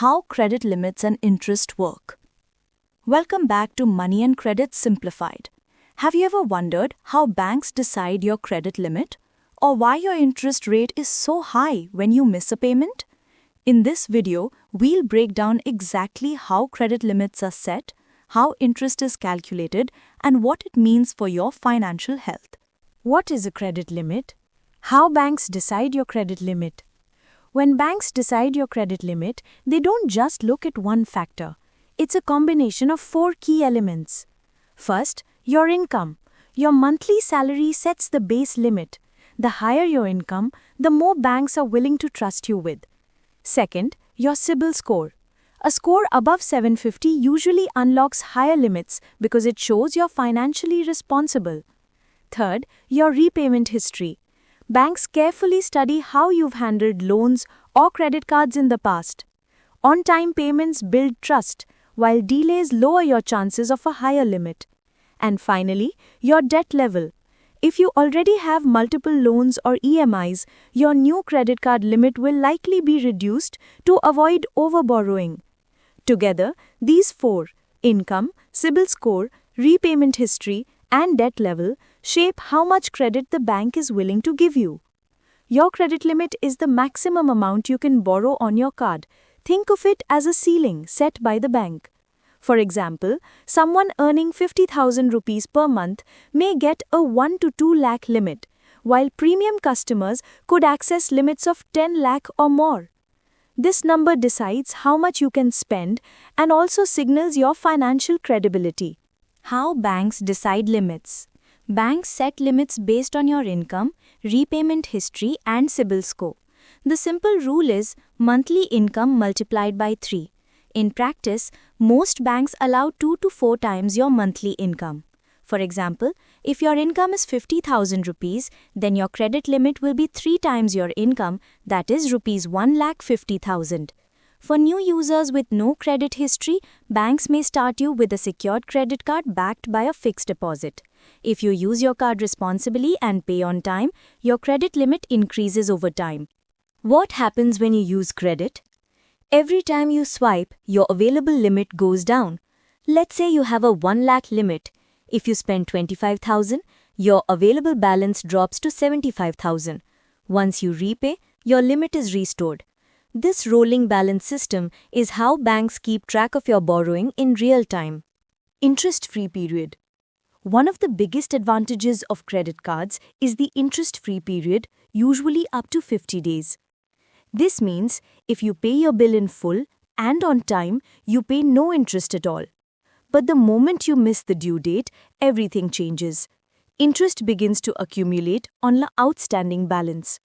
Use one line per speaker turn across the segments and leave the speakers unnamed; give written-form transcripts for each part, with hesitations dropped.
How credit limits and interest work. Welcome back to Money and Credit Simplified. Have you ever wondered how banks decide your credit limit? Or why your interest rate is so high when you miss a payment? In this video, we'll break down exactly how credit limits are set, how interest is calculated, and what it means for your financial health.
What is a credit limit? How banks decide your credit limit? When banks decide your credit limit, they don't just look at one factor. It's a combination of 4 key elements. First, your income. Your monthly salary sets the base limit. The higher your income, the more banks are willing to trust you with. Second, your CIBIL score. A score above 750 usually unlocks higher limits because it shows you're financially responsible. Third, your repayment history. Banks carefully study how you've handled loans or credit cards in the past. On-time payments build trust, while delays lower your chances of a higher limit. And finally, your debt level. If you already have multiple loans or EMIs, your new credit card limit will likely be reduced to avoid overborrowing. Together, these 4 income, CIBIL score, repayment history, and debt level shape how much credit the bank is willing to give you. Your credit limit is the maximum amount you can borrow on your card. Think of it as a ceiling set by the bank. For example, someone earning 50,000 rupees per month may get a 1 to 2 lakh limit, while premium customers could access limits of 10 lakh or more. This number decides how much you can spend and also signals your financial credibility.
How banks decide limits. Banks set limits based on your income, repayment history, and CIBIL score. The simple rule is monthly income multiplied by 3. In practice, most banks allow 2 to 4 times your monthly income. For example, if your income is 50,000 rupees, then your credit limit will be 3 times your income, that is rupees 1,50,000. For new users with no credit history, banks may start you with a secured credit card backed by a fixed deposit. If you use your card responsibly and pay on time, your credit limit increases over time. What happens when you use credit? Every time you swipe, your available limit goes down. Let's say you have a 1 lakh limit. If you spend 25,000, your available balance drops to 75,000. Once you repay, your limit is restored. This rolling balance system is how banks keep track of your borrowing in real time. Interest-free period. One of the biggest advantages of credit cards is the interest-free period, usually up to 50 days. This means if you pay your bill in full and on time, you pay no interest at all. But the moment you miss the due date, everything changes. Interest begins to accumulate on the outstanding balance.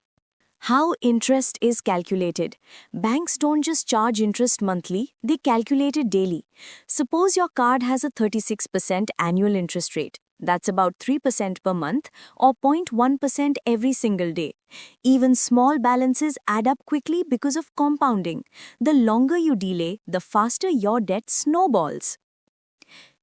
How interest is calculated. Banks don't just charge interest monthly, they calculate it daily. Suppose your card has a 36% annual interest rate. That's about 3% per month or 0.1% every single day. Even small balances add up quickly because of compounding. The longer you delay, the faster your debt snowballs.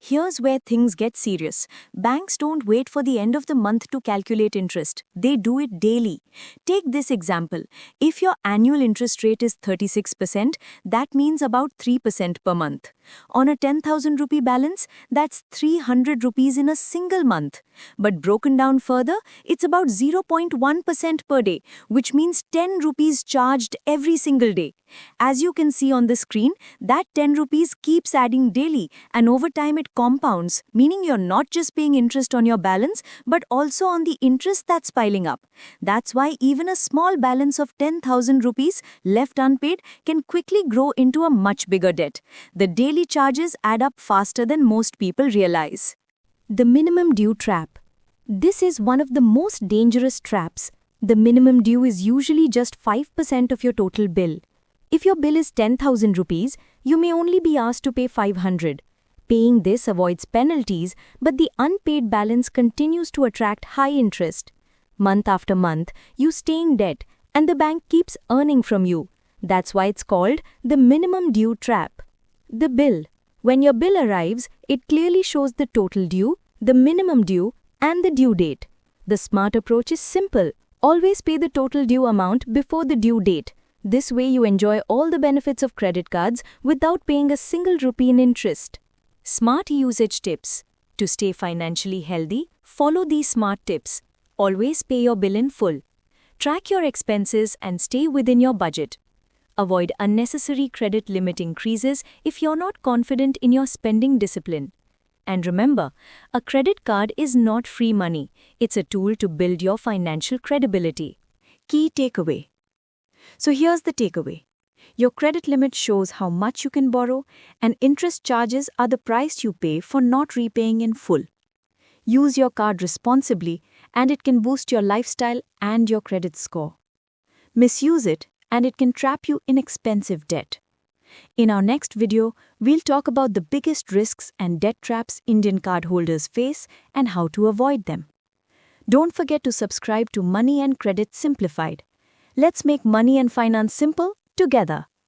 Here's where things get serious. Banks don't wait for the end of the month to calculate interest. They do it daily. Take this example. If your annual interest rate is 36%, that means about 3% per month. On a 10,000 rupee balance, that's 300 rupees in a single month. But broken down further, it's about 0.1% per day, which means 10 rupees charged every single day. As you can see on the screen, that 10 rupees keeps adding daily, and over time it compounds, meaning you're not just paying interest on your balance, but also on the interest that's piling up. That's why even a small balance of 10,000 rupees left unpaid can quickly grow into a much bigger debt. The daily charges add up faster than most people realize. The minimum due trap. This is one of the most dangerous traps. The minimum due is usually just 5% of your total bill. If your bill is 10,000 rupees, you may only be asked to pay 500. Paying this avoids penalties, but the unpaid balance continues to attract high interest. Month after month, you stay in debt, and the bank keeps earning from you. That's why it's called the minimum due trap. The bill. When your bill arrives, it clearly shows the total due, the minimum due, and the due date. The smart approach is simple. Always pay the total due amount before the due date. This way you enjoy all the benefits of credit cards without paying a single rupee in interest. Smart usage tips. To stay financially healthy, follow these smart tips. Always pay your bill in full. Track your expenses and stay within your budget. Avoid unnecessary credit limit increases if you're not confident in your spending discipline. And remember, a credit card is not free money. It's a tool to build your financial credibility.
Key takeaway. So here's the takeaway. Your credit limit shows how much you can borrow, and interest charges are the price you pay for not repaying in full. Use your card responsibly, and it can boost your lifestyle and your credit score. Misuse it, and it can trap you in expensive debt. In our next video, we'll talk about the biggest risks and debt traps Indian cardholders face and how to avoid them. Don't forget to subscribe to Money and Credit Simplified. Let's make money and finance simple together.